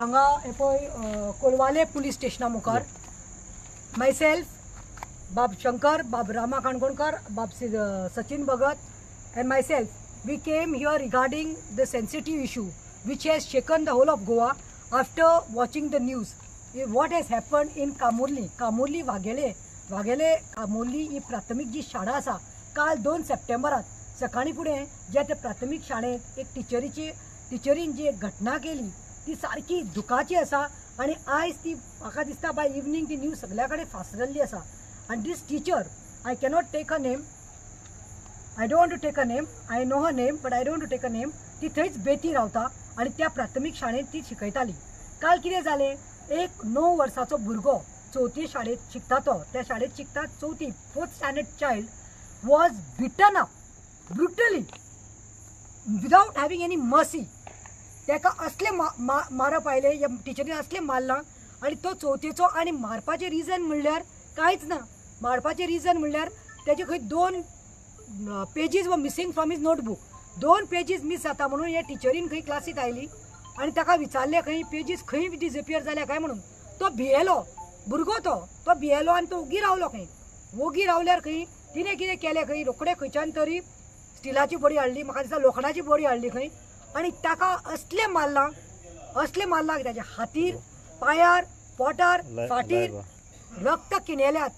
हांगा हे पळय कोलवाले पुलीस स्टेशना मुखार मायसेल्फ बाब शंकर, बाब रामा काणकोणकर, बाब Sachin Bhagat and myself, we came here regarding the sensitive issue which has shaken the whole of Goa after watching the news. What has happened in Kamurli? Kamurli वाघेले कामोर्ली ही प्राथमिक जी शाळा आसा, काल 2 सप्टेंबरात सकाळी फुडें ज्या त्या प्राथमिक शाळेंत एक टिचरीन जी एक घटना केली ती सारकी दुखाची आसा आणि आयज ती म्हाका दिसता बाय इवनिंग ती न्यूज सगळ्या कडेन फासरल्ली आसा. आणि this teacher, I cannot take a name, I don't want to take a name, I know her name but I don't to take a name. ती थंयच बेती रावता आणि त्या प्राथमिक शाळेंत ती शिकयताली. काल कितें जालें, एक 9 वर्साचो भुरगो 4थी शाळेत शिकता, तो त्या शाळेत शिकता 4th standard child was beaten up brutally without having any mercy. तेका असले मारप आयले, या टिचरीन असले मारला आणि तो 4थीचो. आणि मारपाचे रिजन म्हणल्यार कांयच ना. मारपाचे रिजन म्हणल्यार तेजे खंय 2 पेजीस व missing from his notebook. 2 pages miss जाता म्हणून हे टिचरीन खंय क्लासीक आयली आणि ताका विचारले खंय पेजीस खंय डिसअपियर जाल्या काय म्हणून. तो भियेलो भुरगो, तो भियेलो आणि तो ओगी रावलो. खंय ओगी रावल्यार खंय तिणें कितें केलें, खंय रोखडे खंयच्यान तरी स्टिलाची बडी हाडली, म्हाका दिसता लोखंडाची बडी हाडली खंय, आणि ताका असले मारला की ताच्या हातीर, पायार, पोटार, फाटीर रक्त किणेल्यात,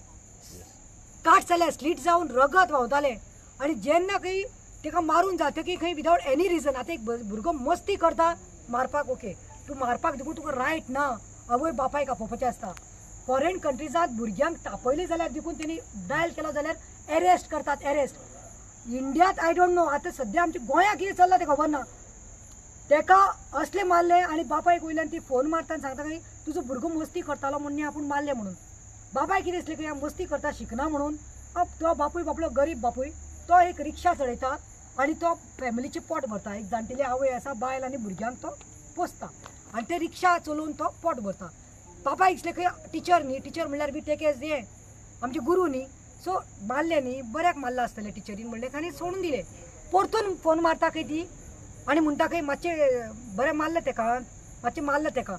काट जाल्या, स्लीट जावन रगत व्हांवताले. आणि जेन्ना खंय ताका मारून जाता की खंय विदाउट एनी रिजन. आतां एक भुरगो मस्ती करता मारपाक, ओके, तूं मारपाक देखून तुका रायट ना, आवय बापायक आपोवपाचें आसता. फॉरेन कंट्रीजांत भुरग्यांक तापयले जाल्यार देखून तेणी डायल केलो जाल्यार एरेस्ट करतात, एरेस्ट. इंडियांत आय डोंट नो, आतां सद्या आमच्या गोंयांत कितें चल्लां तें खबर ना. तेका असले मारले आणि बापायक वयल्यान ती फोन मारता आनी सांगता की तुजो भुरगो मस्ती करतालो म्हणून आपूण मारले म्हणून. बापाय कितें दिसलें की मस्ती करता, शिकना म्हणून. तो बापूय बापलो गरीब बापूय, तो एक रिक्षा चलयता आणि तो फॅमिलीचे पोट भरता. एक जाणटेली आवय आसा, बायल आनी भुरग्यांक तो पोसता आणि ते रिक्षा चलोवन तो पोट भरता. बापायक दिसलें की टिचर न्ही, टिचर म्हणल्यार बी टेक एज हे आमचे गुरू न्ही, सो मारले न्ही, बऱ्याक मारला आसतलें टिचरीन म्हणलें आनी सोडून दिलें. परतून फोन मारता खंय ती आणि म्हणटा खंय मातशें बरें मारलें तेका.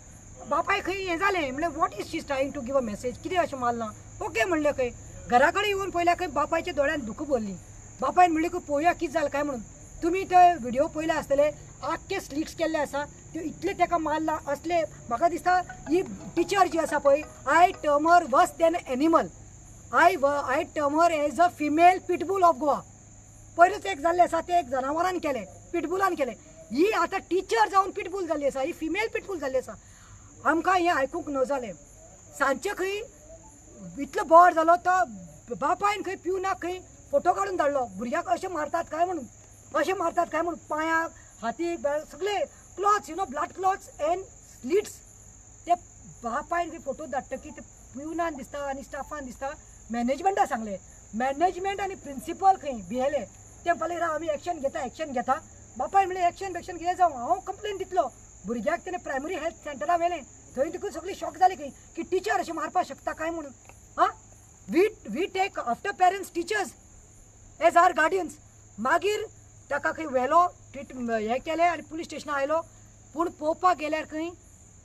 बापाय खंय हें जालें, म्हणलें what is she trying to give a message, कितें अशें मारलां. ओके म्हणलें. खंय घरा कडेन येवन पळयल्या खंय बापायच्या दोळ्यान दुख भरली. बापायन म्हणलें की पळोवया कितें जालें काय म्हणून. तुमी ते व्हिडिओ पळयले आसतले, आख्खे स्लिट्स केल्ले आसा, त्यो इतले तेका मारला असले. म्हाका दिसता ही टिचर जी आसा पळय, I term her worse than animal. I term her as a female pitbull of Goa. पयरूच एक जाल्लें आसा तें एक जनावरान केलें, पिटबुलान केलें. ही आतां टिचर जावन पिटबुल जाल्ली आसा, ही फिमेल पिटबुल जाल्ली आसा. आमकां हें आयकूंक न जालें. सांजचे खंय इतलो बोवाळ जालो, तो बापायन खंय पिवनाक खंय फोटो काडून धाडलो. भुरग्याक अशें मारतात काय म्हणून, पांयाक, हातीक सगळे clothes, blood clothes end slits. ते बापायन खंय फोटो धाडटकी ते पिवनान दिसता आनी स्टाफान दिसता मॅनेजमेंटा सांगलें. मॅनेजमेंट आनी प्रिंसिपल खंय भियेले. ते म्हणपाक आमी एक्शन घेता. बापाय म्हणलें एक्शन कितें जावं, हांव कंप्लेन दितलो. भुरग्याक तेणें प्रायमरी हेल्थ सेंटरा व्हेलें. थंय देखून सगळीं शॉक जाली खंय की टिचर अशें मारपाक शकता काय म्हणून. We take after parents teachers as our guardians. मागीर ताका खंय व्हेलो, हें केलें आनी पुलीस स्टेशना आयलो. पूण पळोवपाक गेल्यार खंय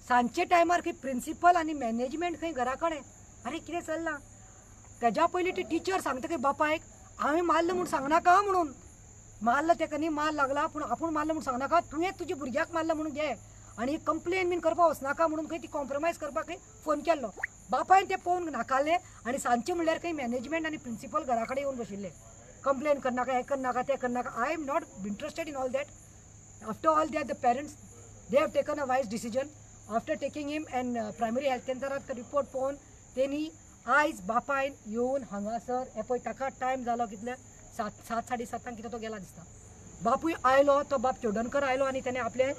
सांजचे टायमार खंय प्रिंसिपल आनी मॅनेजमेंट खंय घरा कडेन. अरे कितें चल्लां. तेज्या पयलीं ती टिचर सांगता खंय बापायक हांवें मारलं म्हूण सांगनाका म्हणून. मारलं तेका न्ही, मार लागला, पूण आपूण मारलं म्हूण सांगनाका, तुवें तुज्या भुरग्याक मारलं म्हणून घे आनी कंप्लेन बीन करपाक वचनाका म्हणून खंय ती कॉम्प्रोमायज करपाक खंय फोन केल्लो. बापायन तें पळोवन नाकारलें आनी सांजचें म्हणल्यार खंय मॅनेजमेंट आनी प्रिंसिपल घरा कडेन येवन बशिल्ले. कंप्लेन करनाका, हें करनाका, तें करनाका. I am not interested in all that. After all that the parents they have taken a wise decision after taking him. And primary health सेंटरांत रिपोर्ट पळोवन तेणी आयज बापायन येवन हांगासर हें पळय ताका टायम जालो कितले 7:30 कितें तो गेला दिसता. बापूय आयलो, तो बाप चोडणकर आयलो आनी ताणें आपलें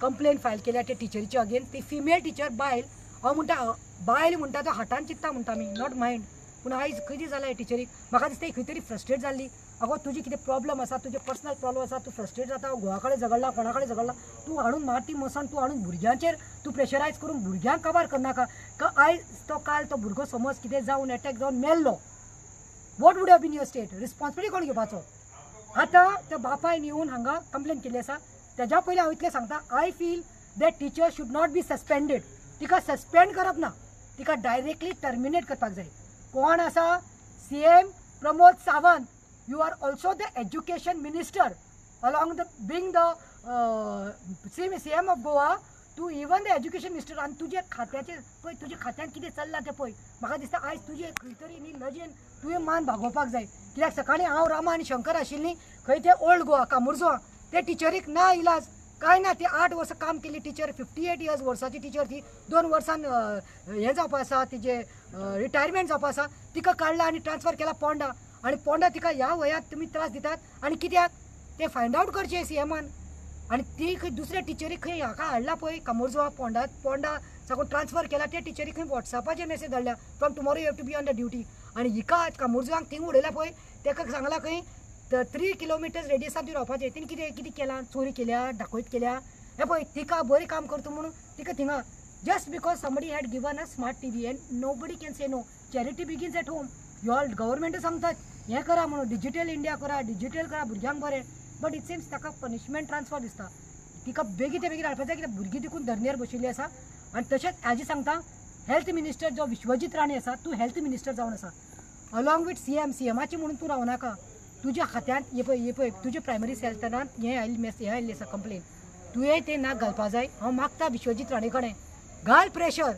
कंप्लेन फायल केल्या त्या टिचरीचे अगेन्स्ट. ती फिमेल टिचर बायल. हांव म्हणटा बायल म्हणटा तो हातान चित्ता म्हणटा आमी, नॉट मायंड. पूण आयज खंय जालां टिचरीक. म्हाका दिसता खंय तरी फ्रस्ट्रेट जाल्ली. अगो तुजी कितें प्रॉब्लम आसा, तुजे पर्सनल प्रॉब्लम आसा, तूं फ्रस्ट्रेट जाता, घोवा कडेन झगडला, कोणा कडेन झगडला, तूं हाडून मारती मसान, तूं हाडून भुरग्यांचेर तूं प्रेशरायज करून भुरग्यांक काबार करनाका. आयज तो काल तो भुरगो समज कितें जावन एटॅक जावन मेल्लो, what would have been your state, responsibility कोण घेवपाचो. आतां त्या बापायन येवन हांगा कंप्लेन केल्ली आसा. तेज्या पयलीं हांव इतलें सांगता, I feel that teacher should not be suspended. तिका सस्पेंड करप ना, तिका डायरेक्टली टर्मिनेट करपाक जाय. कोण आसा? CM Pramod Sawant. You are also the education minister along the being the CM of Goa to even the education minister. आणि तुझे खात्याचे पळय, तुझे खात्यात कितें चल्लां तें पळय. म्हाका दिसता आयज तुजे खंय तरी न्ही लजेन तुवें मान भागोवपाक जाय. कित्याक सकाळी हांव रामा आनी शंकर आशिल्लीं खंय ते ओल्ड गोवा कामुर्जो ते टिचरीक ना इलाज काय ना. ते 8 वर्सां काम केली टीचर, 58 इयर्स वर्साची टीचर ती. 2 वर्सान हें जावपा आसा तिजे रिटायरमेंट जावपा आसा. तिका काडला आनी ट्रान्सफर केला पोंडा. आनी पोंडा तिका ह्या वयात तुमी त्रास दितात आनी कित्याक ते फायंड आउट करचे CMन. आनी ती खंय दुसऱ्या टिचरीक खंय हाका हाडला पळय कामुर्जो पोंडा साकून ट्रान्सफर केला. त्या टिचरीक खंय वॉट्सॅपाचेर मेसेज धाडल्या from tomorrow you have to be on the duty. आनी हिका कामुर्जोवाक थिंग उडयल्या पळय ताका सांगला खंय 3 किलोमिटर्स रेडियसांत ती रावपाचें. तिणें कितें केलां? चोरी केल्या, डाकोयत केल्या. हे पळय तिका बरी काम करता म्हणून तिका थिंगा just because somebody had given a smart TV and nobody can say no. Charity begins at home. You all government सांगतात हें करा म्हणून, डिजिटल इंडिया करा, डिजिटल करा, भुरग्यांक बरें. बट इट सिम्स ताका पनिशमेंट ट्रान्सफर दिसता. तिका बेगीन हाडपाक जाय कित्याक भुरगीं देखून धरणेर बशिल्लीं आसा. आनी तशेंच हाजी सांगता हेल्थ मिनिस्टर जो विश्वजीत राणे आसा, तूं हेल्थ मिनिस्टर जावन आसा अलॉंग विथ CMची म्हणून तूं रावनाका. तुज्या खात्यांत हे पळय तुज्या प्रायमरी सेक्टरांत हें आयिल्लें आसा कंप्लेन. तुवें तें नाक घालपा जाय. हांव मागता विश्वजीत राणे कडेन घाल प्रेशर.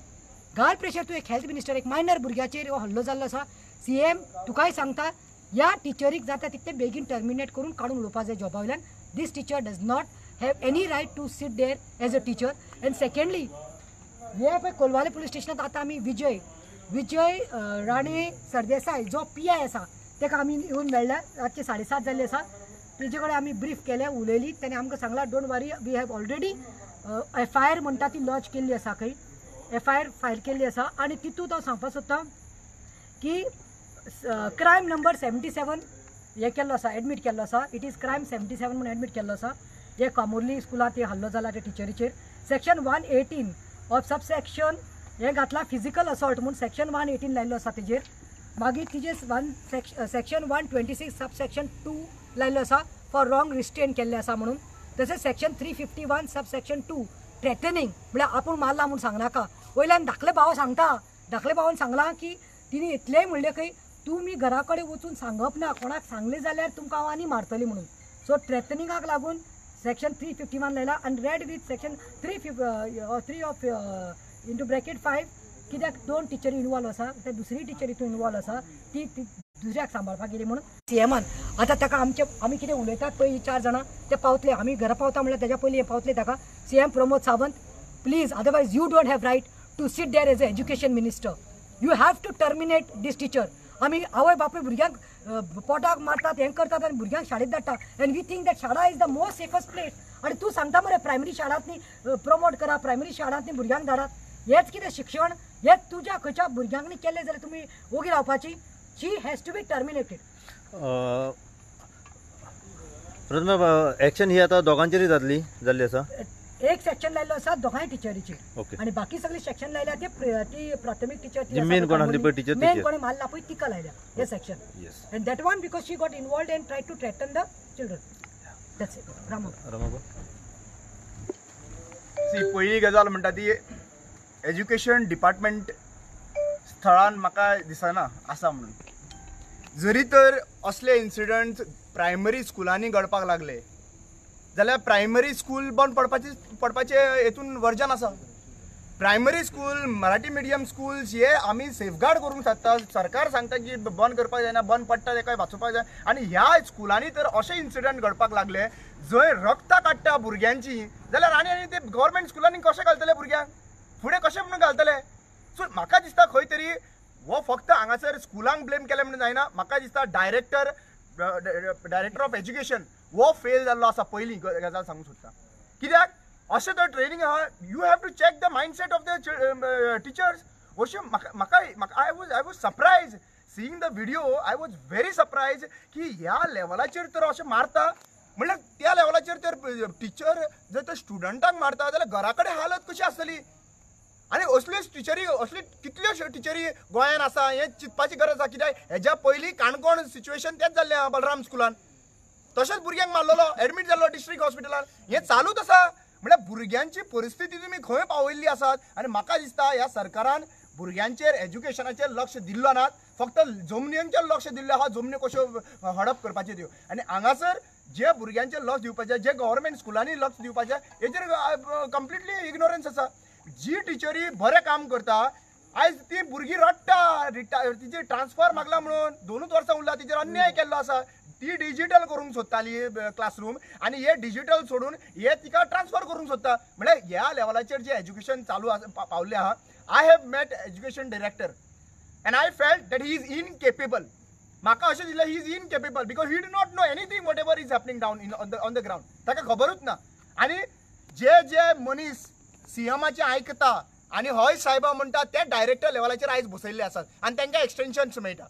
तूं एक हेल्थ मिनिस्टर, एक मायनर भुरग्याचेर हल्लो जाल्लो आसा. CM तुकाय सांगता ह्या टिचरीक जाता तितले बेगीन टर्मिनेट करून काडून उडोवपा जाय जॉबा वयल्यान. This teacher does not have any right to sit there as a teacher. And secondly हे पळय कोलवाले पुलीस स्टेशनांत आतां आमी विजय राणे सरदेसाय जो PI आसा ताका आमी येवन मेळ्ळ्या. रातचे 7:30 जाल्ले आसा. तेजे कडेन आमी ब्रीफ केलें, उलयली. ताणें आमकां सांगलां don't worry we have already FIR म्हणटा ती लॉन्च केल्ली आसा. खंय FIR फायल केल्ली आसा. आनी तितूंत हांव सांगपाक सोदतां की क्रायम नंबर 77 हे केल्लो आसा, एडमीट केल्लो आसा. इट इज क्रायम 77 म्हणून एडमीट केल्लो आसा. हे कामुर्ली स्कुलांत हे हल्लो जाला त्या टिचरीचेर. सेक्शन 118 ऑफ सबसेक्शन हे घातला फिजिकल असॉल्ट म्हणून सेक्शन 118 लायल्लो आसा तेजेर. मागीर तिजे सेक्शन 126 सबसेक्शन 2 लायल्लो आसा फॉर रॉंग रिस्ट्रेन केल्ले आसा म्हणून. तशेंच सेक्शन 351 सबसेक्शन 2 थ्रेटनिंग म्हळ्यार आपूण मारला म्हणून सांगनाका. वयल्यान धाकले भाव सांगता, धाकले भावान सांगलां की तिने इतलेंय म्हणलें खंय तुमी घरा कडेन वचून सांगप ना, कोणाक सांगलें जाल्यार तुमकां हांव आनी मारतली म्हणून. सो थ्रेटनिंगाक लागून सेक्शन 351 लायला. आनी red with section 3 of into bracket 5 कित्याक 2 टिचरी इनवॉल्व आसा. ते दुसरी टिचर हितून इनवॉल्व आसा ती दुसऱ्याक सांबाळपाक गेली म्हणून CMन. आतां ताका आमी कितें उलयतात पळय 4 जाणां ते पावतले. आमी घरा पावता म्हणल्यार तेज्या पयलीं हे पावतले ताका. CM Pramod Sawant please, otherwise you don't have right to sit there as a education minister. You have to terminate this teacher. आमी आवय बापूय भुरग्यांक पोटाक मारतात, हें करतात आनी भुरग्यांक शाळेंत धाडटा. एंड वी थिंक दॅट शाळा इज द मोस्ट सेफस्ट प्लेस. आनी तूं सांगता मरे प्रायमरी शाळांतनी प्रमोट करा, प्रायमरी शाळांतनी भुरग्यांक धाडात. हेच कितें शिक्षण? हेच तुज्या खंयच्या भुरग्यांनी केलें जाल्यार तुमी ओगी रावपाची. She has to be terminated. Action ही आता दोघांचेरय जाल्ली आसा. एक सेक्शन लायल्लो आसा दोगांय टिचरीची. आनी बाकी सगळे सेक्शन लायल्या ती प्राथमीक टीचर मेन कोण आसली पळय टीचर मेन कोणी मारला पळय तिका लायल्या हे section. And that one because she got involved and try to threaten the children. That's it. रामा सी पयली गजाल म्हणटा ती एज्युकेशन डिपार्टमेंट स्थळान म्हाका दिसना आसा म्हणून. जरी तर असले इन्सिडंट प्रायमरी स्कुलांनी घडपाक लागले जाल्यार प्रायमरी स्कूल बंद पडपाचे हेतून वर्जन आसा. Primary school, Marathi medium schools हे आमी सेफगार्ड करूंक सोदता. सरकार सांगता की बंद करपाक जायना, बंद पडटा तेका वाचोवपाक जाय. आनी ह्या स्कुलांनी तर अशे इन्सिडंट घडपाक लागले जंय रक्तां काडटा भुरग्यांची जाल्यार आनी ते गव्हर्मेंट स्कुलांनी कशे घालतले भुरग्यांक फुडें कशें म्हणून घालतले. सो म्हाका दिसता खंय तरी हो फक्त हांगासर स्कुलांक ब्लेम केले म्हणून जायना. म्हाका दिसता डायरेक्टर ऑफ एज्युकेशन वो फेल जाल्लो आसा. पयलीं गजाल सांगूंक सोदता कित्याक अशें तर ट्रेनिंग आहा. You have to check the mindset of the teachers. अशें म्हाका I was surprise seeing the video. I was very surprise की ह्या लेवलाचेर तर अशें मारता म्हणल्यार त्या लेवलाचेर तर टीचर जर तर स्टुडंटांक मारता जाल्यार घरा कडेन हालत कशी आसतली. आनी असल्योच टिचरी, असली कितल्योश्यो टिचरी गोंयांत आसा हें चिंतपाची गरज आसा. कित्याक हेज्या पयलीं काणकोण सिच्युएशन तेंच जाल्लें आहा बलराम स्कुलान. तशेंच भुरग्यांक मारलेलो, एडमीट जाल्लो डिस्ट्रिक्ट हॉस्पिटलान. हें चालूच आसा. म्हणजे भुरग्यांची परिस्थिती तुम्ही खंय पावयल्ली आसात आनी म्हाका दिसता ह्या सरकारान भुरग्यांचेर एज्युकेशनाचेर लक्ष दिल्लो नात, फक्त जमनींचेर लक्ष दिल्लें आहा, जमनी कश्यो हडप करपाच्यो त्यो. आनी हांगासर जे भुरग्यांचेर लक्ष दिवपाचें, जे गव्हर्मेंट स्कुलांनी लक्ष दिवपाचें, हेचेर कंप्लिटली इग्नोरन्स आसा. जी टिचरी बरें काम करता आयज ती भुरगीं रडटा, तिचे ट्रान्सफर मागला म्हणून 2 वर्सां उरला, तिचेर अन्याय केल्लो आसा. ती डिजिटल करूंक सोदताली क्लासरूम आनी हे डिजिटल सोडून हे तिका ट्रान्सफर करूंक सोदता. म्हणजे ह्या लेवलाचेर जे एज्युकेशन चालू पावल्लें आहा. I have met education director and I felt that he is incapable. म्हाका अशें दिसलें he is incapable because he do not know anything whatever is happening down on the ground. ताका खबरूच ना. आनी जे मनीस सीएमाचें आयकता आनी हय सायबा म्हणटा ते डायरेक्टर लेवलाचेर आयज बसयल्ले आसात आनी तांकां एक्सटेन्शन्स मेळटा.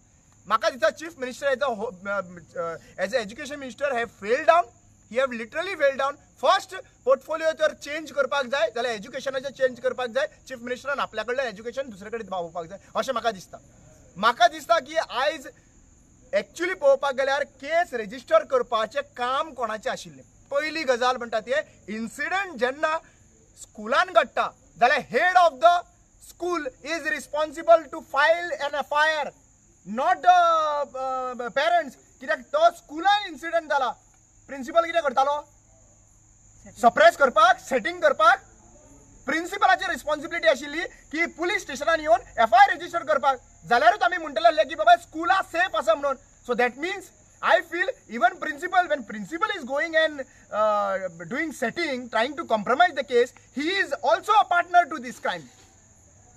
म्हाका दिसता chief minister age a education minister have fail down. He have literally fail down. First portfolio तर चेंज करपाक जाय जाल्यार एज्युकेशनाचें चेंज करपाक जाय. चीफ मिनिस्टरान आपल्या कडल्यान एज्युकेशन दुसरे कडेन पावोवपाक जाय अशें म्हाका दिसता. म्हाका दिसता की आयज एक्चुअली पळोवपाक गेल्यार केस रेजिस्टर करपाचें काम कोणाचें आशिल्लें. पयली गजाल म्हणटा ते इन्सिडंट जेन्ना स्कुलान घडटा जाल्यार head of the school is responsible to file an FIR, not parents. कित्याक तो स्कुलान इन्सिडंट जाला, प्रिन्सिपल कितें करतालो? सप्रेस करपाक, सेटिंग करपाक. प्रिन्सिपलाची रिस्पॉन्सिबिलिटी आशिल्ली की पुलीस स्टेशनान येवन एफआयआर रेजिस्टर करपाक. जाल्यारूच आमी म्हणटले की बाबा स्कुला सेफ आसा म्हणून. So that means I feel even when principal is going and doing setting, trying to compromise the case, he is also a partner to this crime.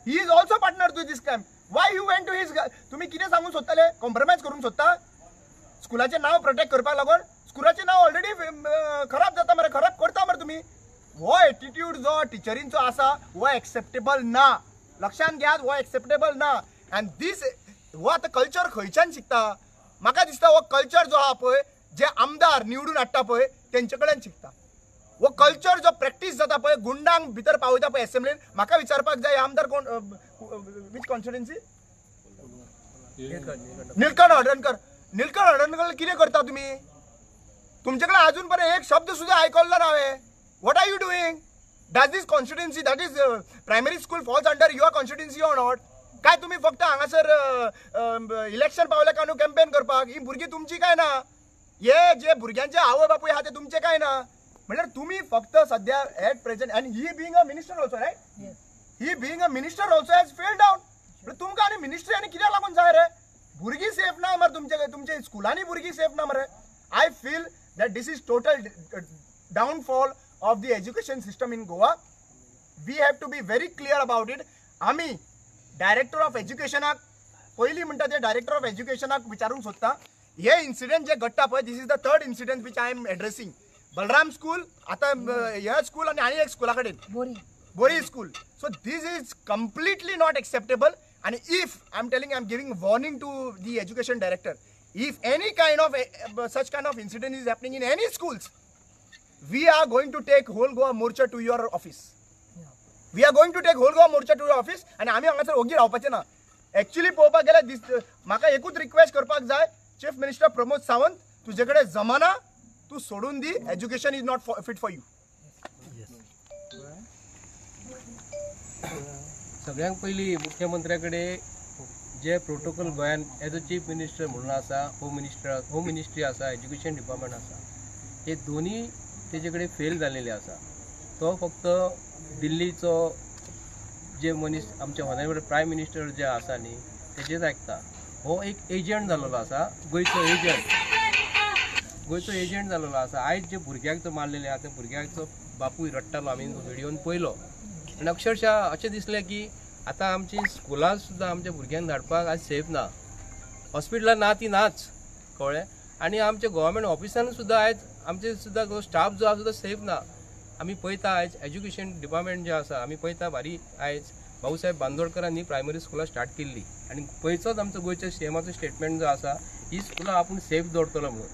He is also a partner to this crime. Why you went to his? तुम्ही कितें सांगून सोदताले? Compromise करूंक सोदता? स्कुलाचें नांव protect करपाक लागून? स्कुलाचें नांव already खराब जाता मरे, खराब करता मरे तुमी. हो एटिट्यूड जो टिचरींचो आसा हो एक्सेप्टेबल ना. लक्षांत घेयात, हो एक्सेप्टेबल ना. अँड दीस हो आतां कल्चर खंयच्यान शिकता? म्हाका दिसता हो कल्चर जो आहा पळय, जे आमदार निवडून हाडटा पळय तेंचे कडेन शिकता. हो कल्चर जो प्रॅक्टीस जाता पळय, गुंडांक भितर पावयता पळय एसेंब्लीन. म्हाका विचारपाक जाय आमदार कोण, वीच कॉन्स्टिट्युएन्सी? निलकंठ हळदणकर. निलकंठ हळदणकर कितें करता तुमी? तुमचे कडेन अजून पर्यंत एक शब्द सुद्धा आयकल्लो ना हांवें. What are you doing? That this constituency, that is primary school falls under your constituency or not? काय तुम्ही फक्त हांगासर इलेक्शन पावले काय न्हू कॅम्पेन करपाक? ही भुरगीं तुमची काय ना? हे जे भुरग्यांचे आवय बापूय आहा ते तुमचे काय ना? म्हणल्यार तुम्ही फक्त सध्या at present and he being a minister also, right? He being a minister also has failed down. तुमकां आनी मिनिस्ट्री आनी कित्याक लागून जाय रे? भुरगीं सेफ ना मरे तुमचे स्कुलांनी, भुरगीं सेफ ना मरे. I feel that this is total downfall of the education system in Goa. We have to be very clear about it. आमी डायरेक्टर ऑफ एज्युकेशनाक पयलीं म्हणटा ते डायरेक्टर ऑफ एज्युकेशनाक विचारूंक सोदता. हे इन्सिडेंट जे घडटा पळय, this is the third incident which I am addressing. Balram school, आतां ह्या स्कूल आनी एक स्कुला कडेन Bori school. So this is completely not acceptable. आनी if I am telling, I am giving warning to the education director, if any kind of such kind of incident is happening in any schools, we are going to take whole Goa morcha to your office. We are going to take whole Goa morcha to your office. आणि आम्ही हांगासर ओगी रावपाचे ना. Actually पळोवपाक गेल्यार म्हाका एकूच रिक्वेस्ट करपाक जाय, चीफ मिनिस्टर प्रमोद सावंत, तुजे कडेन जमाना, तू सोडून दी. Education is not fit for you. सगळ्यांत पयलीं मुख्यमंत्र्या कडेन जे प्रोटोकॉल गोंयान एज अ चीफ मिनिस्टर म्हणून आसा, होम मिनिस्ट्री आसा, एज्युकेशन डिपार्टमेंट आसा, हे दोनी तेजे कडेन फेल जाल्लेले आसा. तो फक्त दिल्लीचो जे मनीस आमचे ऑनरेबल प्रायम मिनिस्टर जे आसा न्ही तेजेच आयकता. हो एक एजंट जाल्लो आसा, गोंयचो एजंट जाल्लो आसा. आयज जे भुरग्याक जो मारलेले आसा, त्या भुरग्याचो बापूय रडटालो, आमी व्हिडिओन पळयलो. आनी अक्षरशः अशें दिसलें की आतां आमची स्कुलां सुद्दां आमच्या भुरग्यांक धाडपाक आज सेफ ना. हॉस्पिटलां ना ती नाच, कळ्ळें. आनी आमच्या गव्हर्मेंट ऑफिसान सुद्दां आयज आमचे सुद्दां स्टाफ जो आसा सुद्दां सेफ ना. आमी पळयता आयज एज्युकेशन डिपार्टमेंट जे आसा, आमी पळयता भारी आयज भाऊसाहेब बांदोडकरांनी प्रायमरी स्कुलां स्टार्ट केल्ली. आनी पयचोच आमचो गोंयच्या सीएमाचो स्टेटमेंट जो आसा, ही स्कुलां आपूण सेफ दवरतलो म्हणून.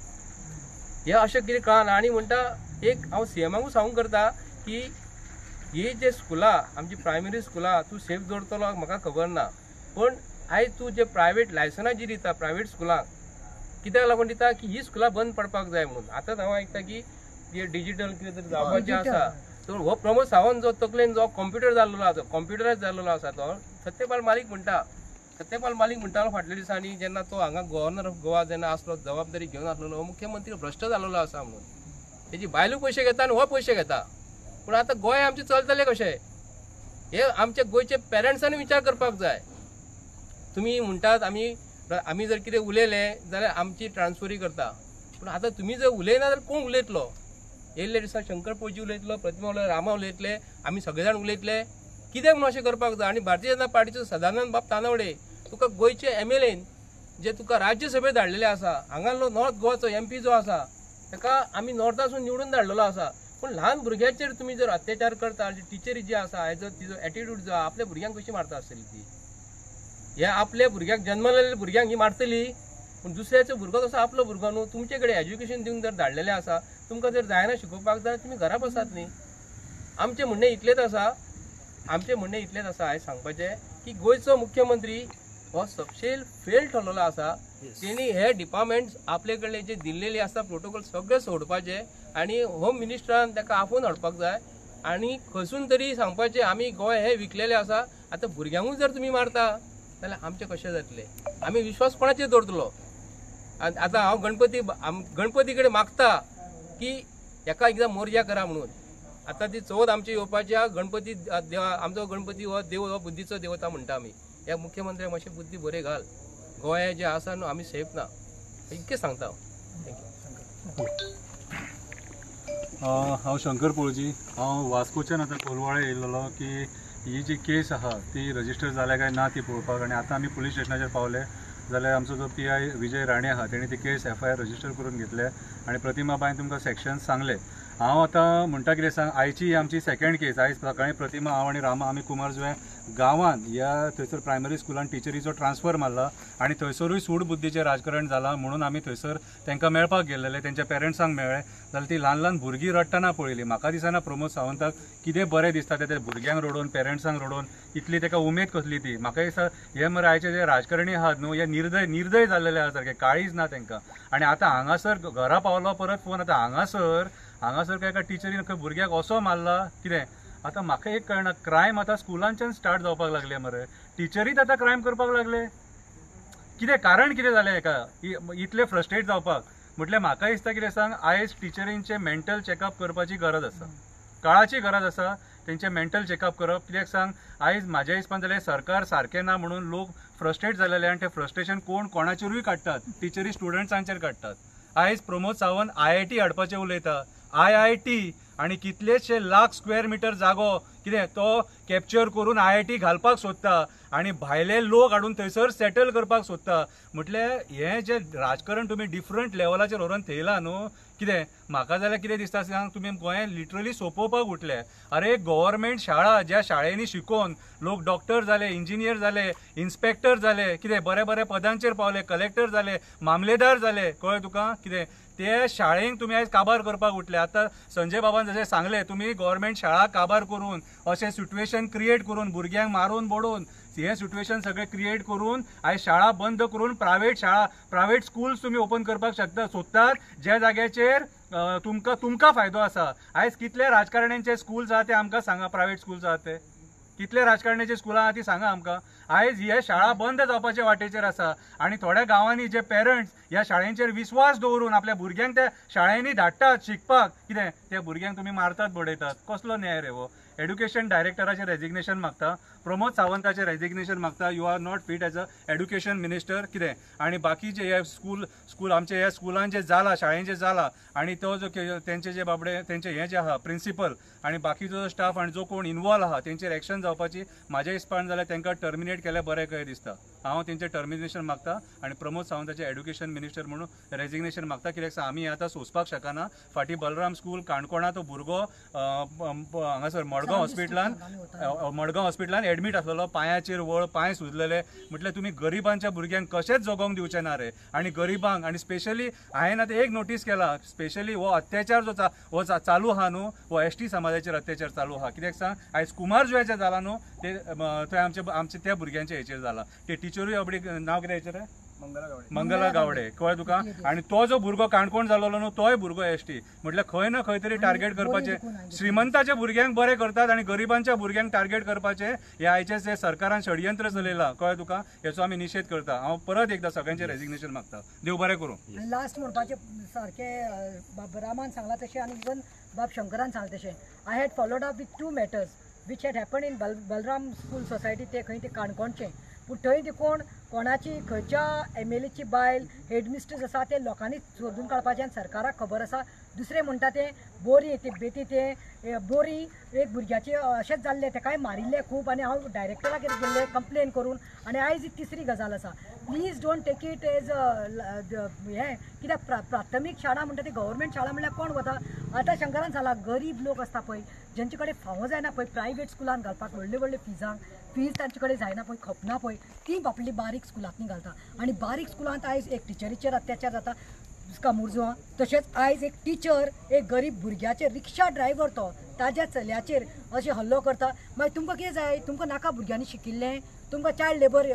हे अशें कितें कळना. आनी म्हणटा एक हांव सीएमाकूच सांगूंक करता की ही जे स्कुलां आमची प्रायमरी स्कुलां तूं सेफ दवरतलो म्हाका खबर ना, पण आयज तूं जे प्रायवेट लायसनां जी दिता प्रायवेट स्कुलांक, कित्याक लागून दिता की ही स्कुलां बंद पडपाक जाय म्हणून. आतांच हांव आयकता की जे डिजिटल कितें तरी जावपाचें आसा, तर हो प्रमोद सावंत जो तकलेन जो कॉम्प्युटर जाल्लो आसा कॉम्प्युटरायज जाल्लो आसा तो सत्यपाल मालीक म्हणटा फाटल्या दिसांनी जेन्ना तो हांगा गव्हर्नर ऑफ गोवा जेन्ना आसलो जबाबदारी घेवन आसलो मुख्यमंत्री भ्रश्ट जाल्लो आसा म्हणून तेजी बायलूय पयशे घेता आनी हो पयशे घेता पूण आतां गोंय आमचें चलतलें कशें हे आमचे गोंयचे पेरंट्सांनी विचार करपाक जाय तुमी म्हणटात आमी जर कितें उलयलें जाल्यार आमची ट्रान्सफरी करता पूण आतां तुमी जर उलयना जाल्यार कोण उलयतलो येयल्ले दिसा शंकर पळजी उलयतलो प्रतिमा रामा उलयतले आमी सगळे जाण उलयतले कित्याक म्हणून अशें करपाक जाय आनी भारतीय जनता पार्टीचो सदानंद बाब तानावडे तुका गोंयचे MLAन जे तुका राज्यसभेत धाडलेले आसा हांगालो नॉर्थ गोवाचो MP जो आसा ताका आमी नॉर्थासून निवडून धाडलेलो आसा पूण ल्हान भुरग्याचेर तुमी जर अत्याचार करता टिचरी जी आसा हेजो तिजो एटिट्यूड जो आपल्या भुरग्यांक कशी मारता आसतली ती हे आपल्या भुरग्याक जन्मलेल्या भुरग्यांक ही मारतली पूण दुसऱ्याचो भुरगो तसो आपलो भुरगो न्हू तुमचे कडेन एज्युकेशन दिवंक जर धाडलेले आसा तुमकां जर जायना शिकोवपाक जाल्यार तुमी घरा बसात न्ही आमचें म्हणणें इतलेंच आसा हांवें सांगपाचें की गोंयचो मुख्यमंत्री हो सबशेल फेल ठरलेलो आसा तेणी हे डिपार्टमेंट्स आपले कडले जे दिल्लेले आसा प्रोटोकॉल सगळे सोडपाचे आनी होम मिनिस्टरान ताका आफोवन हाडपाक जाय आनी खंयसून तरी सांगपाचें आमी गोंय हे विकलेले आसा आतां भुरग्यांकूय जर तुमी मारता जाल्यार आमचें कशें जातलें आमी विश्वास कोणाचेर दवरतलो आतां हांव गणपती कडेन मागता की एका एकदां मोरया करा म्हणून आतां ती चवथ आमची येवपाची गणपती आमचो गणपती हो देव हो बुद्धीचो देवता म्हणटा आमी ह्या मुख्यमंत्र्याक मातशी बुद्धी बरे घाल गोंया जे आसा न्हू आमी सेफ ना इतकें सांगता हांव थँक्यू हांव शंकर पळजी हांव वास्कोच्यान आतां कोलवाळे येयल्लो की ही जी केस आहा ती रजिस्टर जाल्या काय ना ती पळोवपाक आनी आतां आमी पुलीस स्टेशनाचेर पावले जाल्यार आमचो जो PI विजय राणे आहा तेणी ती केस FIR रजिस्टर करून घेतले आनी प्रतिमा बायन तुमकां सेक्शन्स सांगले हांव आतां म्हणटा कितें सांग आयची आमची सेकंड केस आयज सकाळीं प्रतिमा हांव आनी रामा आमी कुमारजुंवे गांवांत ह्या थंयसर प्रायमरी स्कुलान टिचरीचो ट्रान्सफर मारला आनी थंयसरूय सूड बुद्धीचें राजकारण जालां म्हणून आमी थंयसर तांकां मेळपाक गेल्लेले तेंच्या पेरंट्सांक मेळ्ळे जाल्यार ती ल्हान भुरगीं रडटना पळयली म्हाका दिसना प्रमोद सावंताक कितें बरें दिसता ते भुरग्यांक रडोवन पेरंट्सांक रडोवन इतली ताका उमेद कसली ती म्हाका दिसता हे मरे आयचे जे राजकारणी आहात न्हू हे निर्दय जाल्लेले आसा सारके काळीज ना तांकां आनी आतां हांगासर घरा पावलो परत फोन आतां हांगासर काय एका टिचरीन खंय भुरग्याक असो मारला कितें आतां म्हाका एक कळना क्रायम आतां स्कुलांच्यान स्टार्ट जावपाक लागले मरे टिचरीच आतां क्रायम करपाक लागले कितें कारण कितें जालें हेका इतले फ्रस्ट्रेट जावपाक म्हटल्यार म्हाका दिसता कितें सांग आयज टिचरींचे मेंटल चॅकअप करपाची गरज आसा काळाची गरज आसा तेंचे मेंटल चॅकअप करप कित्याक सांग आयज म्हाज्या हिसपान जाल्यार सरकार सारकें ना म्हणून लोक फ्रस्ट्रेट जालेले आनी ते फ्रस्ट्रेशन कोणाचेरूय काडटात टिचरी स्टुडंट्सांचेर काडटात आयज प्रमोद सावंत IIT हाडपाचें उलयता IIT आनी कितलेशे लाख स्क्वेअर मिटर जागो कितें तो कॅप्चर करून IIT घालपाक सोदता आनी भायले लोक हाडून थंयसर सेटल करपाक सोदता म्हटल्यार हें जें राजकारण तुमी डिफरंट लेवलाचेर व्हरून थेयलां न्हू कितें म्हाका जाल्यार कितें दिसता सांग तुमी गोंयांत लिटरली सोंपोवपाक उठले अरे गव्हर्मेंट शाळा ज्या शाळेंनी शिकोवन लोक डॉक्टर जाले इंजिनियर जाले इन्स्पेक्टर जाले कितें बरे पदांचेर पावले कलेक्टर जाले मामलेदार जाले कळ्ळें तुका कितें ते शाळेंक तुमी आयज काबार करपाक उठले आतां संजय बाबान जशें सांगलें तुमी गव्हर्मेंट शाळा काबार करून अशें सिट्युएशन क्रिएट करून भुरग्यांक मारून बोडून हे सिट्युएशन सगळें क्रिएट करून आयज शाळा बंद करून प्रायवेट स्कूल्स तुमी ओपन करपाक सोदतात ज्या जाग्याचेर तुमकां फायदो आसा आयज कितले राजकारण्यांचे स्कूल्स आहा ते आमकां सांगा प्रायवेट स्कूल्स आहा ते कितले राजकारण्याची स्कुलां आहा ती सांगा आमकां आयज हे शाळा बंद जावपाचे वाटेचेर आसा आनी थोड्या गांवांनी जे पेरंट्स ह्या शाळेंचेर विस्वास दवरून आपल्या भुरग्यांक त्या शाळेंनी धाडटात शिकपाक कितें त्या भुरग्यांक तुमी मारतात बडयतात कसलो न्याय रे हो एड्युकेशन डायरेक्टराचें रेजिग्नेशन मागता प्रमोद सावंताचें रेजिग्नेशन मागता you are not fit as a education minister कितें आनी बाकीचे हे स्कूल आमचे ह्या स्कुलान जे जाला शाळेन जे जाला आनी तो जो तेंचे जे बाबडे तेंचे हे जे आहा प्रिंसिपल आनी बाकीचो स्टाफ आनी जो कोण इन्वॉल्व आहा तेंचेर एक्शन जावपाची म्हाज्या हिसपान जाल्यार तांकां टर्मिनेट केल्यार बरें कशें दिसता हांव तेंचें टर्मिनेशन मागता आनी प्रमोद सावंताचें एड्युकेशन मिनिस्टर म्हणून रेजिग्नेशन मागता कित्याक आमी आतां सोंसपाक शकना फाटीं बलराम स्कूल काणकोणा तो भुरगो हांगासर मडगांव हॉस्पिटलान एडमीट आसलेलो पांयाचेर वळ पांय सुजलेले म्हटल्यार तुमी गरिबांच्या भुरग्यांक कशेंच जगोवंक दिवचे ना रे आनी गरिबांक आनी स्पेशली हांवें आतां एक नोटीस केला स्पेशली हो अत्याचार जो चालू आहा न्हू हो ST समाजाचेर अत्याचार चालू आहा कित्याक सांग आयज कुमारजुंव्याचें जाला न्हू ते थंय आमचे त्या भुरग्यांच्या हेचेर जाला ते टिचरूय नांव कितें हेचेर मंगला गावडे कळ्ळें तुका आनी तो जो भुरगो काणकोण जालोलो न्हू तोय भुरगो एसटी म्हटल्यार खंय ना खंय तरी टार्गेट करपाचे श्रीमंताच्या भुरग्यांक बरें करतात आनी गरिबांच्या भुरग्यांक टार्गेट करपाचे हे आयचे जे सरकारान षडयंत्र चलयलां कळ्ळें तुका हेचो आमी निशेध करता हांव परत एकदां सगळ्यांचें रेजिग्नेशन मागता देव बरें करूं. लास्ट म्हणपाचे सारखे बाब रामान सांगला तशें आनी इवन बाब शंकरान सांगला तशें I had followed up with 2 matters which had happen in Balram school society ते खंय ते काणकोणचे पूण थंय ते कोणाची खंयच्या MLAची बायल हेडमिस्ट्रेस आसा ते लोकांनी सोदून काडपाचें आनी सरकाराक खबर आसा. दुसरें म्हणटा ते बोरी ते बेती ते बोरी एक भुरग्याचे अशेंच जाल्लें तेकाय मारिल्लें खूब आनी हांव डायरेक्टराक गेल्लें कंप्लेन करून आनी आयज ही तिसरी गजाल आसा. Please don't take it as हें कित्याक प्राथमीक शाळा म्हणटा ती गव्हर्मेंट शाळा म्हणल्यार कोण वता. आतां शंकरान सांगला गरीब लोक आसता पळय जेंचे कडेन फावो जायना पळय प्रायवेट स्कुलान घालपाक व्हडले फीज तांचे कडेन जायना पळय खपना पळय ती आपली बारीक स्कुलांनी घालता आनी बारीक स्कुलांत आयज एक टिचरीचेर अत्याचार जाता कामुरजुआं. तशेंच आयज एक टिचर एक गरीब भुरग्याचे रिक्षा ड्रायव्हर तो ताज्या चल्याचेर अशें हल्लो करता. मागीर तुमकां कितें जाय तुमकां नाका भुरग्यांनी शिकिल्लें तुमकां चायल्ड लेबर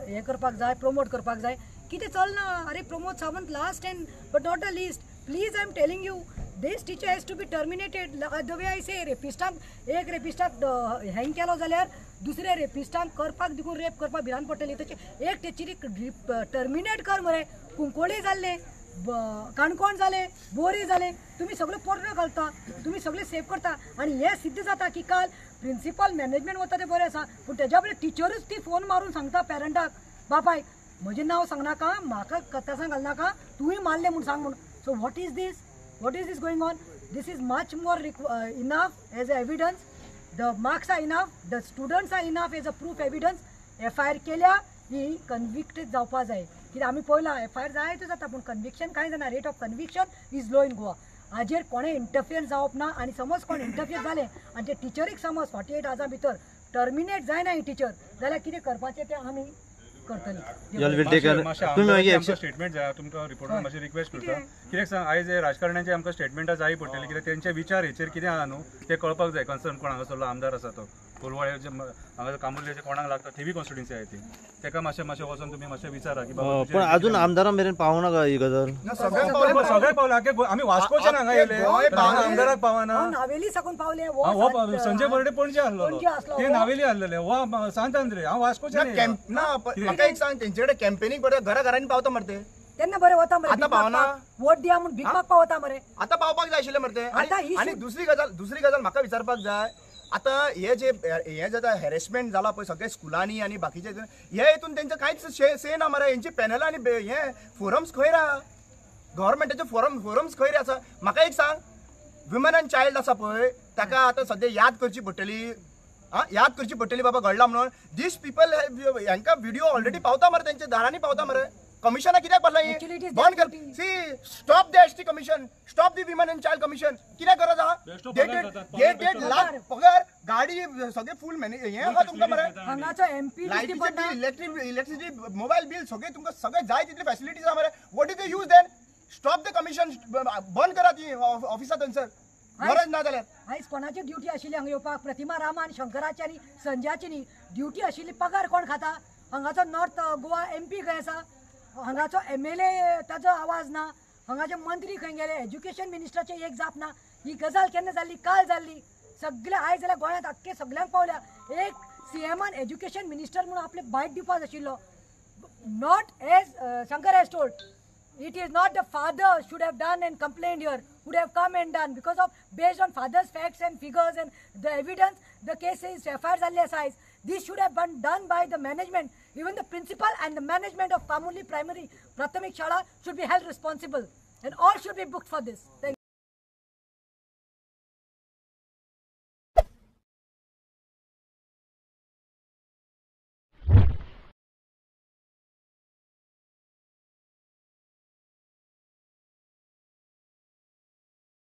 हें करपाक जाय प्रमोट करपाक जाय कितें चलना. अरे Pramod Sawant last end but not the list please I am telling you this teacher has to be terminated. The way I say रेपिस्टांक एक रेपिस्टाक हँग केलो जाल्यार दुसऱ्या रेपिस्टांक करपाक देखून रेप करपाक भिरांत पडटली तशें एक टिचरीक टर्मिनेट कर मरे. कुंकोळी जाल्ले काणकोण जाले बोरी जाले तुम्ही सगळं पोरण्यो घालता तुम्ही सगळे सेव करता आनी हें सिद्ध जाता की काल प्रिंसिपल मॅनेजमेंट वता ते बरें आसा पूण तेज्या फुडें टिचरूच ती फोन मारून सांगता पेरंटाक बापाय म्हजें नांव सांगनाका म्हाका कथासां घालनाका तुवें मारलें म्हूण सांग म्हूण. So what is this going on? This is much more enough as evidence. The marks are enough, the students are enough as a proof evidence. FIR केल्या ही कन्विक्टेड जावपा जाय कित्याक आमी पळयलां FIR जायतो जाता पूण कन्विक्शन कांय जायना. Rate of conviction is low in Goa. हाजेर कोणें इंटरफियर जावप ना आनी समज कोण इंटरफियर जालें आनी ते टिचरीक समज 48 आवर्सां भितर टर्मिनेट जायना ही टीचर जाल्यार कितें करपाचें तें आमी स्टेटमेंट जाय तुमकां रिपोर्टार मातशी रिक्वेस्ट करता कित्याक सांग आयज राजकारण्यांचे आमकां स्टेटमेंटां जाय पडटली कित्याक तेंचे विचार हेचेर कितें आहा न्हू ते कळपाक जाय. कन्सर्न कोण हांगासरलो आमदार आसा तो कोलवाळे हांगा कामुर्लेचे कोणाक लागता थेवी कॉन्स्टिट्युन्सी आहा ती तेका मातशें वचून तुमी मातशें विचारा की बाबा पण अजून आमदारां मेरेन पावना का ही गजाल. सगळे पावला आमी वास्कोच्यान हांगा येयले आमदाराक पावना. नावेली साकून पावले हो संजय बर्डे पणजे आहलो ते नावेली आहलेले हो सांत आंद्रे हांव वास्कोच्यान. म्हाका एक सांग तेंचे कडेन कॅम्पेनींग करता घराघरांनी पावता मरे ते तेन्ना बरें वता मरे. आतां पावना वोट दिया म्हूण भिकपाक पावता मरे. आतां पावपाक जाय आशिल्लें मरे ते. आनी दुसरी गजाल म्हाका विचारपाक जाय आतां हे जे हें जाता हॅरेसमेंट जाला पळय सगळे स्कुलांनी आनी बाकीचे हे हितून तेंचे कांयच से ना मरे. हेंची पॅनलां आनी हे फोरम्स खंय रा गव्हर्मेंटाचे फोरम्स खंय रे आसा. म्हाका एक सांग विमन एंड चायल्ड आसा पळय ताका आतां सद्या याद करची पडटली बाबा घडला म्हणून. दीस पीपल हांकां व्हिडिओ ऑलरेडी पावता मरे तेंच्या दारांनी पावता मरे. कमिशना कित्याक पडला बंद कर. See stop the ST commission stop the women and child commission कित्याक गरज आहा. डेट लाख पगार गाडी सगळे फूल हे आहा तुमकां मरे. हांगाचो MP इलेक्ट्रिसिटी मोबायल बिल सगळे तुमकां सगळे जाय तितले फॅसिलिटीज आहा मरे. What is the use then. Stop the commission बंद करा ती ऑफिसां थंयसर गरज ना जाल्यार. आयज कोणाची ड्युटी आशिल्ली हांगा येवपाक प्रतिमा रामा आनी शंकराची आनी संजयाची न्ही ड्युटी आशिल्ली पगार कोण खाता. हांगाचो नॉर्थ गोवा MP खंय आसा हांगाचो MLA ताजो आवाज ना हांगाचे मंत्री खंय गेले एज्युकेशन मिनिस्टराचे एक जाप ना. ही गजाल केन्ना जाल्ली काल जाल्ली सगळे आयज जाल्यार गोंयांत आख्खे सगळ्यांक पावल्या. एक CMान एज्युकेशन मिनिस्टर म्हणून आपले बायट दिवपाक आशिल्लो not as Shankar has told. It is not the father should have done and complained here, would have come and done because of based on father's facts and figures and the evidence, the case is FIR zalli size. This should have been done by the management. Even the principal and the management of Kamuli Primary Prathamik Shala should be held responsible and all should be booked for this. Thank you.